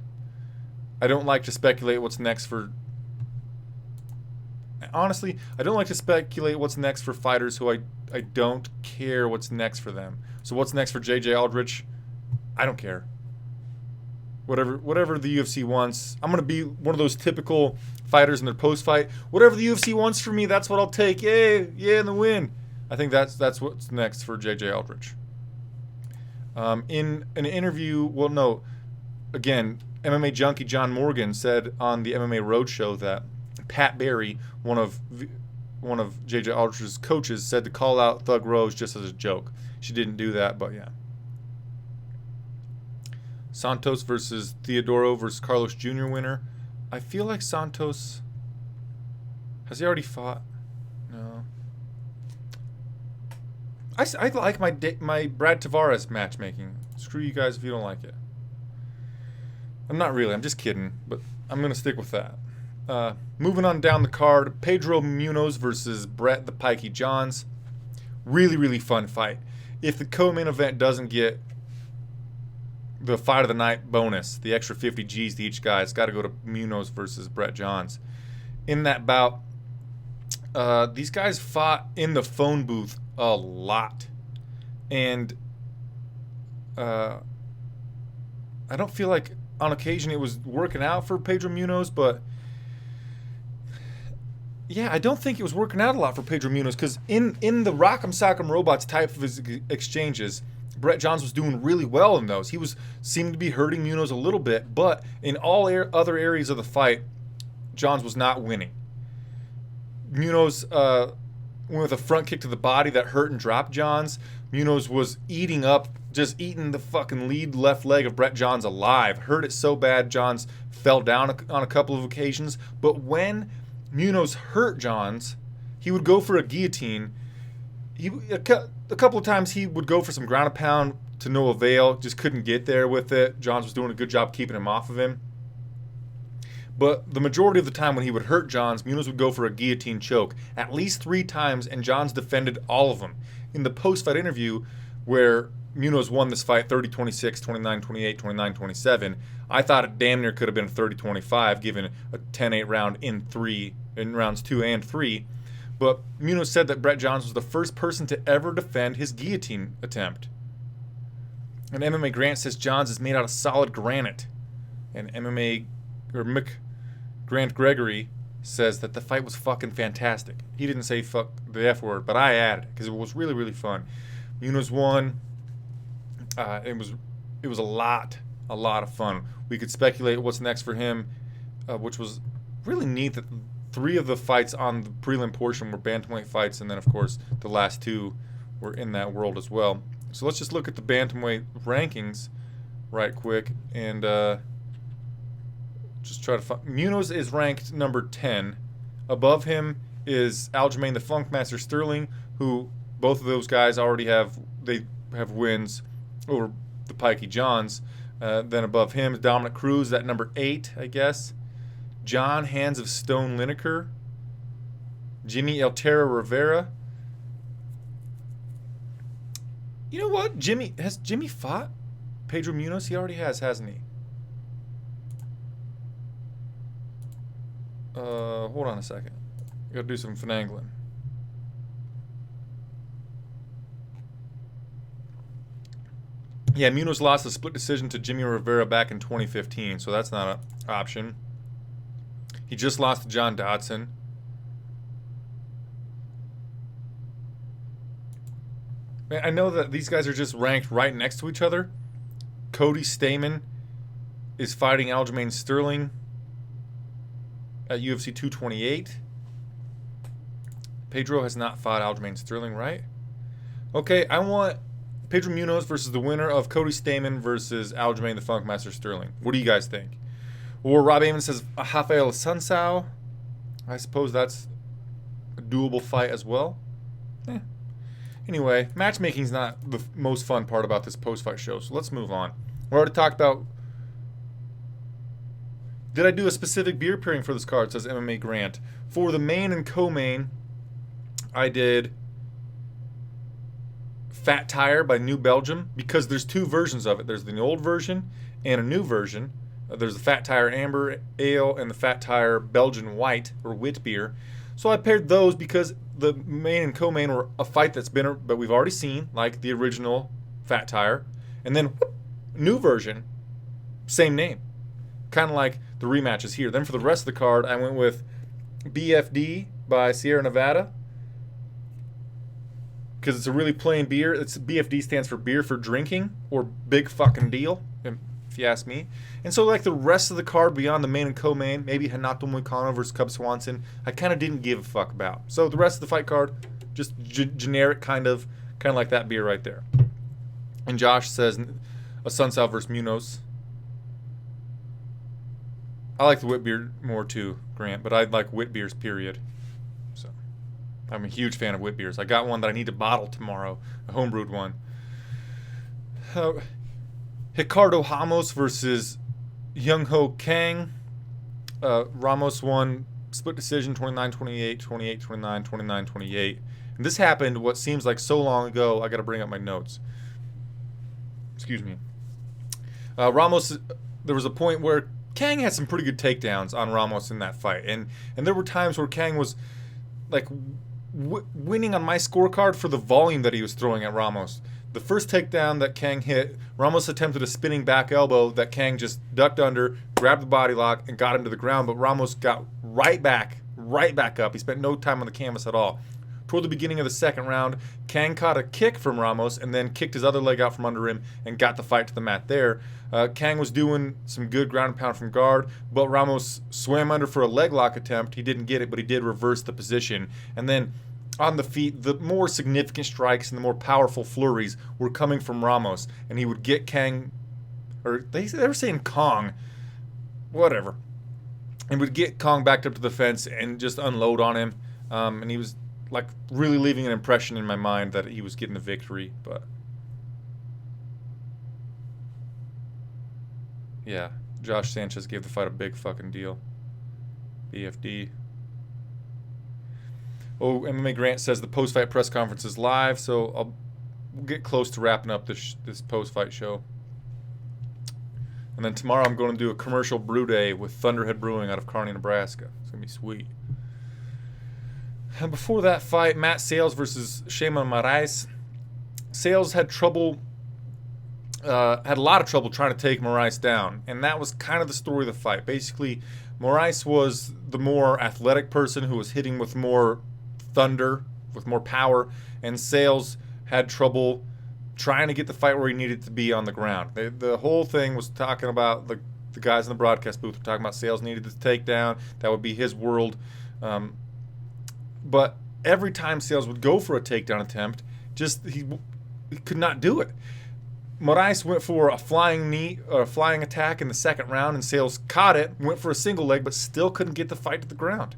I don't like to speculate what's next for... Honestly, I don't like to speculate what's next for fighters who I don't care what's next for them. So what's next for J.J. Aldrich? I don't care. Whatever the UFC wants. I'm going to be one of those typical fighters in their post-fight. Whatever the UFC wants for me, that's what I'll take. Yay, and the win. I think that's what's next for J.J. Aldrich. In an interview, again, MMA junkie John Morgan said on the MMA Roadshow that Pat Barry, one of J.J. Aldrich's coaches, said to call out Thug Rose just as a joke. She didn't do that, but yeah. Santos versus Theodoro versus Carlos Jr. winner. I feel like Santos... Has he already fought? No. I like my Brad Tavares matchmaking. Screw you guys if you don't like it. I'm not really. I'm just kidding. But I'm going to stick with that. Moving on down the card, Pedro Munoz versus Brett the Pikey Johns. Really, really fun fight. If the co-main event doesn't get the fight of the night bonus, the extra 50 G's to each guy, it's got to go to Munoz versus Brett Johns. In that bout, these guys fought in the phone booth a lot. And I don't feel like on occasion it was working out for Pedro Munoz, but yeah, I don't think it was working out a lot for Pedro Munoz, because in the Rock'em Sock'em Robots type of exchanges, Brett Johns was doing really well in those. He seemed to be hurting Munoz a little bit, but in all other areas of the fight, Johns was not winning. Munoz went with a front kick to the body that hurt and dropped Johns. Munoz was eating the fucking lead left leg of Brett Johns alive. Hurt it so bad, Johns fell down on a couple of occasions. But when Munoz hurt Johns, he would go for a guillotine. A couple of times he would go for some ground and pound to no avail, just couldn't get there with it. Johns was doing a good job keeping him off of him. But the majority of the time when he would hurt Johns, Munoz would go for a guillotine choke at least 3 times, and Johns defended all of them. In the post-fight interview where Munoz won this fight 30-26, 29-28, 29-27, I thought it damn near could have been 30-25 given a 10-8 round in rounds 2 and 3. But Munoz said that Brett Johns was the first person to ever defend his guillotine attempt. And MMA Grant says Johns is made out of solid granite. And Mick Grant Gregory says that the fight was fucking fantastic. He didn't say fuck the F word, but I added it because it was really, really fun. Munoz won. It was a lot of fun. We could speculate what's next for him, which was really neat that 3 of the fights on the prelim portion were bantamweight fights, and then of course the last 2 were in that world as well. So let's just look at the bantamweight rankings right quick and just try to find. Munoz is ranked number 10. Above him is Aljamain the Funkmaster Sterling, who both of those guys already have wins over the Pikey Johns. Then above him is Dominic Cruz at number 8, I guess. John Hands of Stone Lineker. Jimmy El Terra Rivera. You know what? Has Jimmy fought Pedro Munoz? He already has, hasn't he? Hold on a second. I gotta do some finagling. Yeah, Munoz lost a split decision to Jimmy Rivera back in 2015, so that's not an option. He just lost to John Dodson. Man, I know that these guys are just ranked right next to each other. Cody Stamann is fighting Aljamain Sterling at UFC 228. Pedro has not fought Aljamain Sterling, right? Okay, I want Pedro Munoz versus the winner of Cody Stamann versus Aljamain the Funkmaster Sterling. What do you guys think? Or Rob Amon says Rafael Sunsao. I suppose that's a doable fight as well. Anyway, matchmaking's not the most fun part about this post-fight show, so let's move on. We already talked about... Did I do a specific beer pairing for this card, says MMA Grant. For the main and co-main, I did Fat Tire by New Belgium, because there's 2 versions of it. There's the old version and a new version. There's the Fat Tire Amber Ale and the Fat Tire Belgian White, or Wit beer. So I paired those because the main and co-main were a fight but we've already seen, like the original Fat Tire. And then, new version, same name. Kind of like the rematches here. Then for the rest of the card, I went with BFD by Sierra Nevada, because it's a really plain beer. BFD stands for beer for drinking, or big fucking deal, if you ask me. And so like the rest of the card beyond the main and co-main, maybe Hanato Moicano versus Cub Swanson, I kind of didn't give a fuck about. So the rest of the fight card, just generic kind of like that beer right there. And Josh says a Sunsao versus Munoz. I like the wit beer more too, Grant, but I like wit beers, period. So I'm a huge fan of wit beers. I got one that I need to bottle tomorrow, a homebrewed one. Ricardo Ramos versus Young Ho Kang. Ramos won split decision 29-28, 28-29, 29-28. And this happened what seems like so long ago. I got to bring up my notes. Excuse me. Ramos, there was a point where Kang had some pretty good takedowns on Ramos in that fight. And there were times where Kang was like winning on my scorecard for the volume that he was throwing at Ramos. The first takedown that Kang hit, Ramos attempted a spinning back elbow that Kang just ducked under, grabbed the body lock, and got him to the ground. But Ramos got right back up. He spent no time on the canvas at all. Toward the beginning of the second round, Kang caught a kick from Ramos and then kicked his other leg out from under him and got the fight to the mat there. Kang was doing some good ground and pound from guard, but Ramos swam under for a leg lock attempt. He didn't get it, but he did reverse the position. And then on the feet, the more significant strikes and the more powerful flurries were coming from Ramos, and he would get Kang, or they were saying Kong, whatever, and would get Kong backed up to the fence and just unload on him. And he was like really leaving an impression in my mind that he was getting the victory. But yeah, Josh Sanchez gave the fight a big fucking deal. BFD. Oh, MMA Grant says the post-fight press conference is live, so we'll get close to wrapping up this post-fight show. And then tomorrow I'm going to do a commercial brew day with Thunderhead Brewing out of Kearney, Nebraska. It's going to be sweet. And before that fight, Matt Sales versus Shayman Moraes. Sales had a lot of trouble trying to take Moraes down, and that was kind of the story of the fight. Basically, Moraes was the more athletic person who was hitting with more thunder, with more power, and Sales had trouble trying to get the fight where he needed to be on the ground. The whole thing was talking about the guys in the broadcast booth were talking about Sales needed to take down. That would be his world. But every time Sales would go for a takedown attempt, he could not do it. Moraes went for a flying knee or a flying attack in the second round, and Sales caught it, went for a single leg, but still couldn't get the fight to the ground.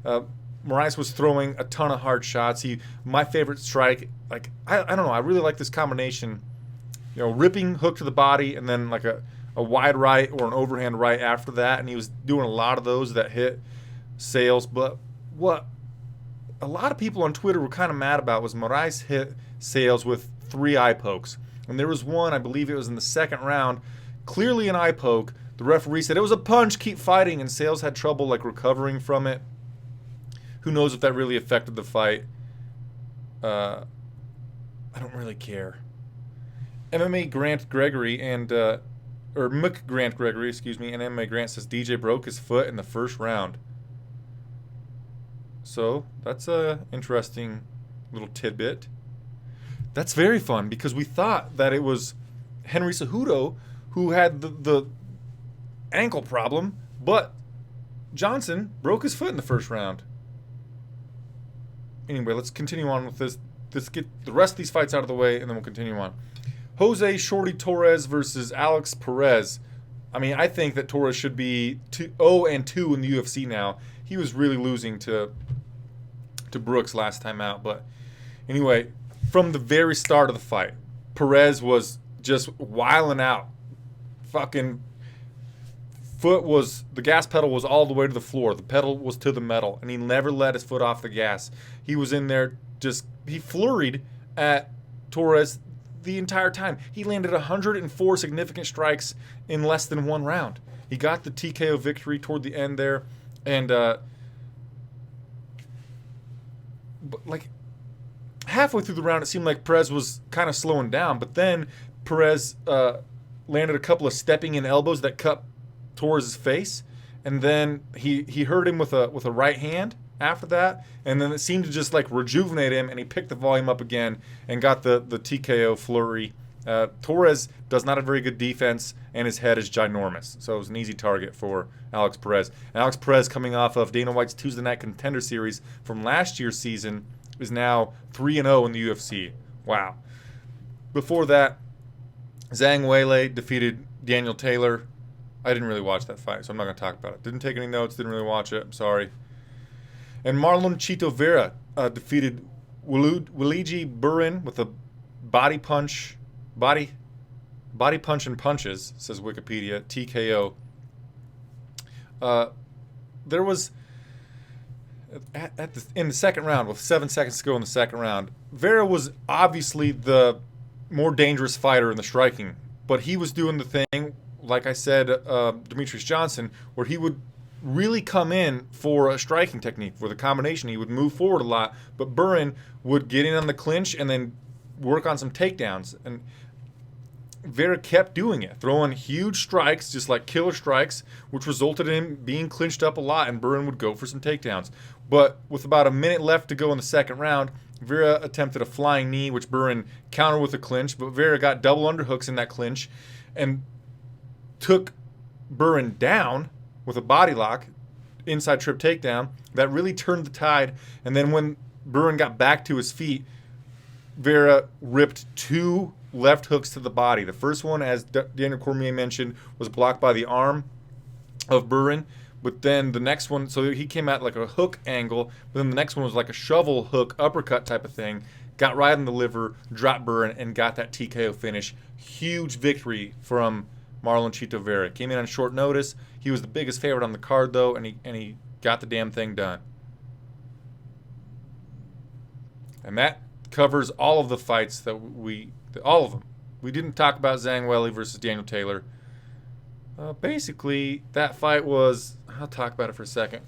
Moraes was throwing a ton of hard shots. My favorite strike, like I don't know, I really like this combination. You know, ripping hook to the body and then like a wide right or an overhand right after that, and he was doing a lot of those that hit Sales. But what a lot of people on Twitter were kind of mad about was Moraes hit Sales with 3 eye pokes. And there was one, I believe it was in the second round, clearly an eye poke. The referee said it was a punch, keep fighting, and Sales had trouble like recovering from it. Who knows if that really affected the fight? I don't really care. MMA Grant Gregory and Mick Grant Gregory, excuse me, and MMA Grant says DJ broke his foot in the first round. So that's a interesting little tidbit. That's very fun because we thought that it was Henry Cejudo who had the ankle problem, but Johnson broke his foot in the first round. Anyway, let's continue on with this. Let's get the rest of these fights out of the way, and then we'll continue on. Jose Shorty Torres versus Alex Perez. I mean, I think that Torres should be 0-2 in the UFC now. He was really losing to Brooks last time out. But anyway, from the very start of the fight, Perez was just wiling out. Fucking the gas pedal was all the way to the floor. The pedal was to the metal, and he never let his foot off the gas. He was in there he flurried at Torres the entire time. He landed 104 significant strikes in less than 1 round. He got the TKO victory toward the end there, and like halfway through the round, it seemed like Perez was kind of slowing down, but then Perez landed a couple of stepping in elbows that cut Torres' face, and then he hurt him with a right hand after that, and then it seemed to just like rejuvenate him, and he picked the volume up again and got the TKO flurry. Torres does not have very good defense, and his head is ginormous, so it was an easy target for Alex Perez. And Alex Perez, coming off of Dana White's Tuesday Night Contender Series from last year's season, is now 3-0 in the UFC. Wow. Before that, Zhang Weili defeated Daniel Taylor. I didn't really watch that fight, so I'm not going to talk about it. Didn't take any notes, didn't really watch it. I'm sorry. And Marlon Chito Vera defeated Luigi Burin with a body punch and punches, says Wikipedia, TKO. there was in the second round, with 7 seconds to go in the second round, Vera was obviously the more dangerous fighter in the striking, but he was doing the thing, like I said, Demetrius Johnson, where he would really come in for a striking technique, for the combination. He would move forward a lot, but Burin would get in on the clinch and then work on some takedowns. And Vera kept doing it, throwing huge strikes, just like killer strikes, which resulted in him being clinched up a lot, and Burin would go for some takedowns. But with about a minute left to go in the second round, Vera attempted a flying knee, which Burin countered with a clinch, but Vera got double underhooks in that clinch and took Burin down with a body lock, inside trip takedown. That really turned the tide. And then when Burin got back to his feet, Vera ripped 2 left hooks to the body. The first one, as Daniel Cormier mentioned, was blocked by the arm of Burin. But then the next one, so he came at like a hook angle, but then the next one was like a shovel hook uppercut type of thing. Got right in the liver, dropped Burin, and got that TKO finish. Huge victory from Marlon Chito Vera. Came in on short notice. He was the biggest favorite on the card, though, and he got the damn thing done. And that covers all of the fights that all of them. We didn't talk about Zhang Weili versus Daniel Taylor. Basically, that fight was, I'll talk about it for a second.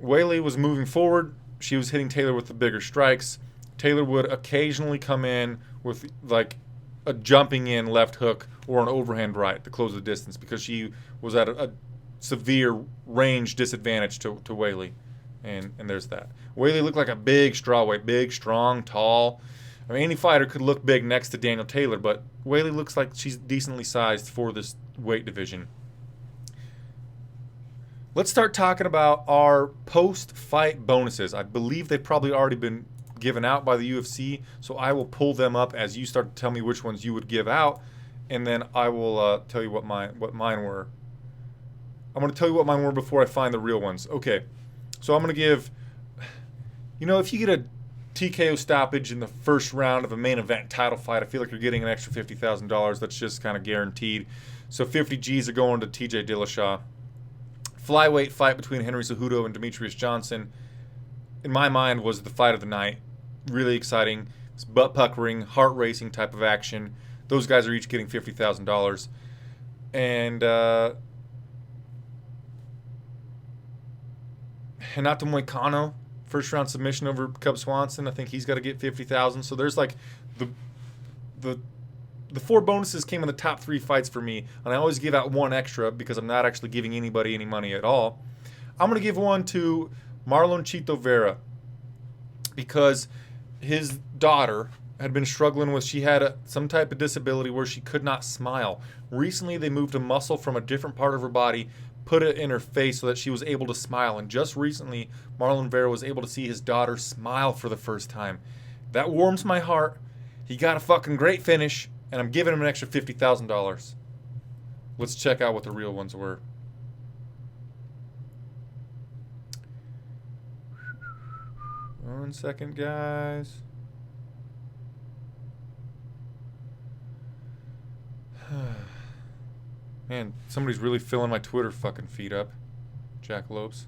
Weili was moving forward. She was hitting Taylor with the bigger strikes. Taylor would occasionally come in with like a jumping in left hook or an overhand right to close the distance, because she was at a severe range disadvantage to Weili. And there's that. Weili looked like a big strawweight, big, strong, tall. I mean, any fighter could look big next to Daniel Taylor, but Weili looks like she's decently sized for this weight division. Let's start talking about our post-fight bonuses. I believe they've probably already been given out by the UFC, so I will pull them up as you start to tell me which ones you would give out, and then I will tell you what mine were. I'm going to tell you what mine were before I find the real ones. Okay, so I'm going to give, if you get a TKO stoppage in the first round of a main event title fight, I feel like you're getting an extra $50,000. That's just kind of guaranteed. So 50 G's are going to TJ Dillashaw. Flyweight fight between Henry Cejudo and Demetrius Johnson, in my mind, was the fight of the night. Really exciting. It's butt-puckering, heart-racing type of action. Those guys are each getting $50,000. And Renato Moicano, first round submission over Cub Swanson. I think he's got to get $50,000. So there's like the 4 bonuses came in the top 3 fights for me, and I always give out one extra because I'm not actually giving anybody any money at all. I'm going to give one to Marlon Chito Vera because his daughter had been struggling with, she had some type of disability where she could not smile. Recently, they moved a muscle from a different part of her body, put it in her face so that she was able to smile. And just recently, Marlon Vera was able to see his daughter smile for the first time. That warms my heart. He got a fucking great finish, and I'm giving him an extra $50,000. Let's check out what the real ones were. One second, guys. Man, somebody's really filling my Twitter fucking feed up. Jackalopes.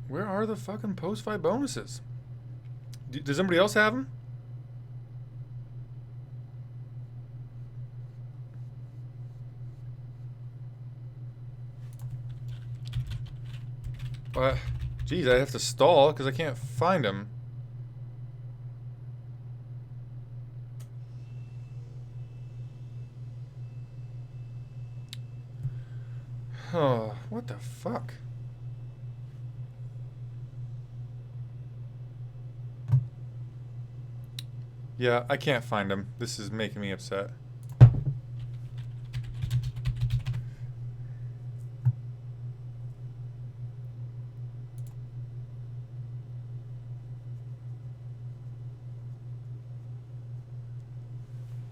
Where are the fucking post-fight bonuses? Does somebody else have them? Geez, I have to stall because I can't find them. Oh, what the fuck? Yeah, I can't find them. This is making me upset.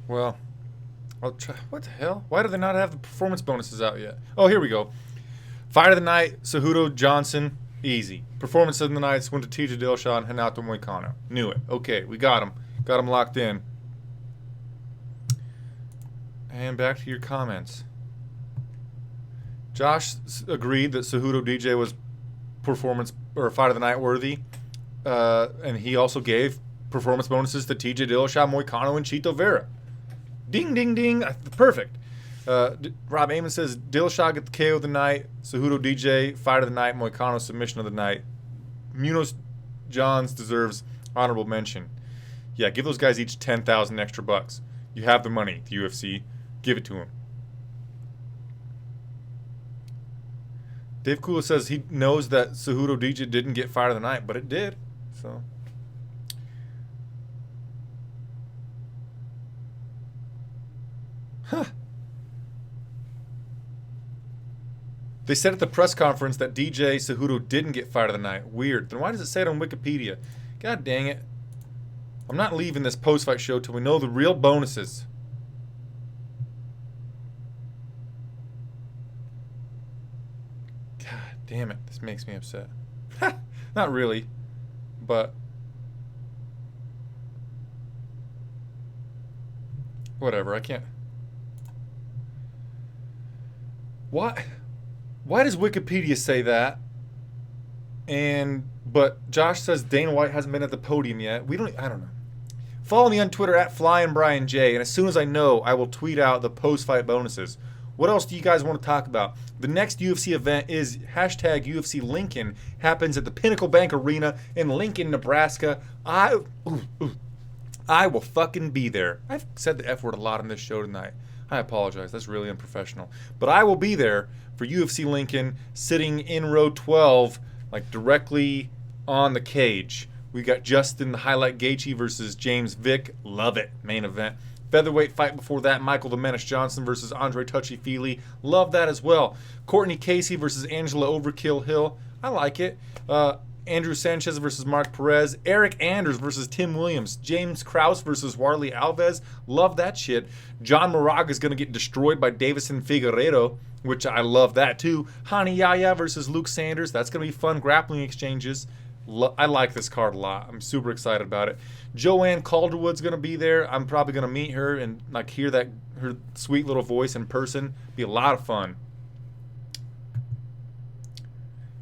Well, I'll try. What the hell? Why do they not have the performance bonuses out yet? Oh, here we go. Fight of the night, Cejudo Johnson. Easy. Performance of the nights went to TJ Dillashaw and Renato Moicano. Knew it. Okay, we got him. Got him locked in. And back to your comments. Josh agreed that Cejudo DJ was performance or fight of the night worthy, and he also gave performance bonuses to TJ Dillashaw, Moicano, and Chito Vera. Ding, ding, ding. Perfect. Rob Amon says Dillashaw get the KO of the night, Cejudo DJ fight of the night, Moicano submission of the night. Munoz Johns deserves honorable mention. Yeah, give those guys each 10,000 extra bucks. You have the money, the UFC. Give it to them. Dave Kula says he knows that Cejudo DJ didn't get fight of the night, but it did. So. Huh. They said at the press conference that DJ Cejudo didn't get fight of the night. Weird. Then why does it say it on Wikipedia? God dang it. I'm not leaving this post-fight show till we know the real bonuses. God damn it. This makes me upset. Not really. But whatever. I can't. Why does Wikipedia say that? But Josh says Dana White hasn't been at the podium yet. I don't know. Follow me on Twitter at Flyin Brian J, and as soon as I know, I will tweet out the post-fight bonuses. What else do you guys want to talk about? The next UFC event is hashtag UFC Lincoln. Happens at the Pinnacle Bank Arena in Lincoln, Nebraska. I will fucking be there. I've said the F word a lot on this show tonight. I apologize. That's really unprofessional. But I will be there for UFC Lincoln, sitting in row 12, like directly on the cage. We got Justin the Highlight Gaethje versus James Vick. Love it. Main event. Featherweight fight before that, Michael the Menace Johnson versus Andre Touchy-Feely. Love that as well. Courtney Casey versus Angela Overkill Hill. I like it. Andrew Sanchez versus Mark Perez. Eric Anders versus Tim Williams. James Krause versus Warley Alves. Love that shit. John Moraga is going to get destroyed by Davison Figueiredo, which I love that too. Hani Yaya versus Luke Sanders. That's going to be fun grappling exchanges. I like this card a lot. I'm super excited about it. Joanne Calderwood's going to be there. I'm probably going to meet her and like hear her sweet little voice in person. Be a lot of fun.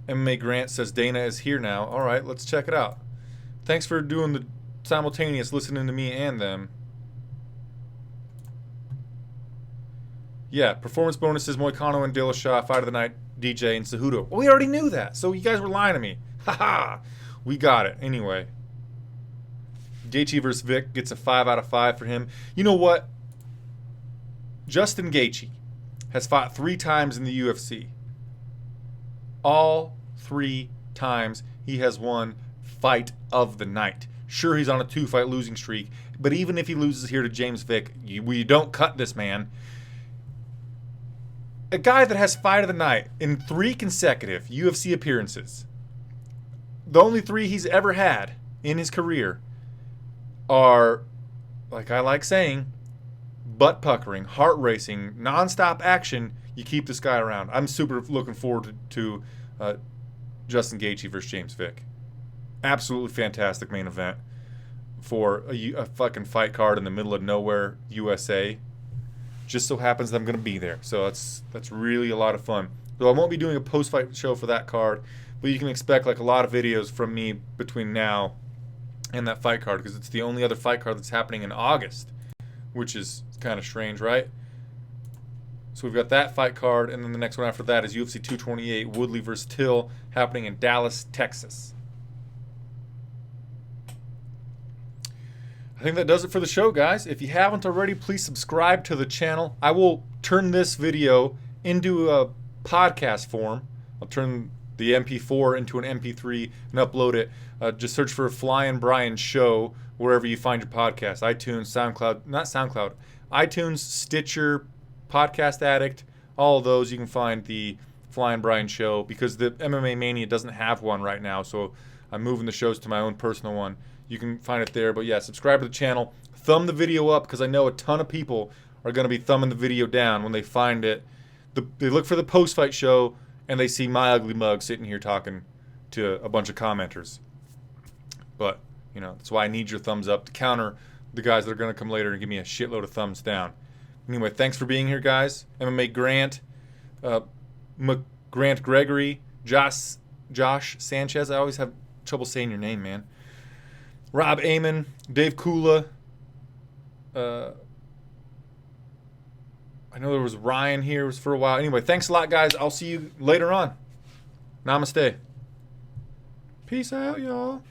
MMA Grant says Dana is here now. All right, let's check it out. Thanks for doing the simultaneous listening to me and them. Yeah, performance bonuses, Moicano and Dillashaw, fight of the night, DJ and Cejudo. Well, we already knew that, so you guys were lying to me. Haha, we got it. Anyway, Gaethje versus Vick gets a 5 out of 5 for him. You know what? Justin Gaethje has fought 3 times in the UFC. All 3 times he has won fight of the night. Sure, he's on a 2-fight losing streak, but even if he loses here to James Vick, we don't cut this man. A guy that has fight of the night in 3 consecutive UFC appearances. The only 3 he's ever had in his career are, like I like saying, butt puckering, heart racing, nonstop action. You keep this guy around. I'm super looking forward to Justin Gaethje versus James Vick. Absolutely fantastic main event for a fucking fight card in the middle of nowhere, USA. Just so happens that I'm going to be there. So that's really a lot of fun. So I won't be doing a post-fight show for that card, but you can expect like a lot of videos from me between now and that fight card because it's the only other fight card that's happening in August, which is kind of strange, right? So we've got that fight card, and then the next one after that is UFC 228, Woodley versus Till, happening in Dallas, Texas. I think that does it for the show, guys. If you haven't already, please subscribe to the channel. I will turn this video into a podcast form. I'll turn the MP4 into an MP3 and upload it. Just search for Flyin Brian Show wherever you find your podcast. iTunes, iTunes, Stitcher, Podcast Addict, all of those. You can find the Flyin Brian Show because the MMA Mania doesn't have one right now, so I'm moving the shows to my own personal one. You can find it there. But yeah, subscribe to the channel. Thumb the video up because I know a ton of people are going to be thumbing the video down when they find it. They look for the post-fight show and they see my ugly mug sitting here talking to a bunch of commenters. But, you know, that's why I need your thumbs up to counter the guys that are going to come later and give me a shitload of thumbs down. Anyway, thanks for being here, guys. MMA Grant, Grant Gregory, Josh Sanchez. I always have trouble saying your name, man. Rob Amon, Dave Kula. I know there was Ryan here for a while. Anyway, thanks a lot, guys. I'll see you later on. Namaste. Peace out, y'all.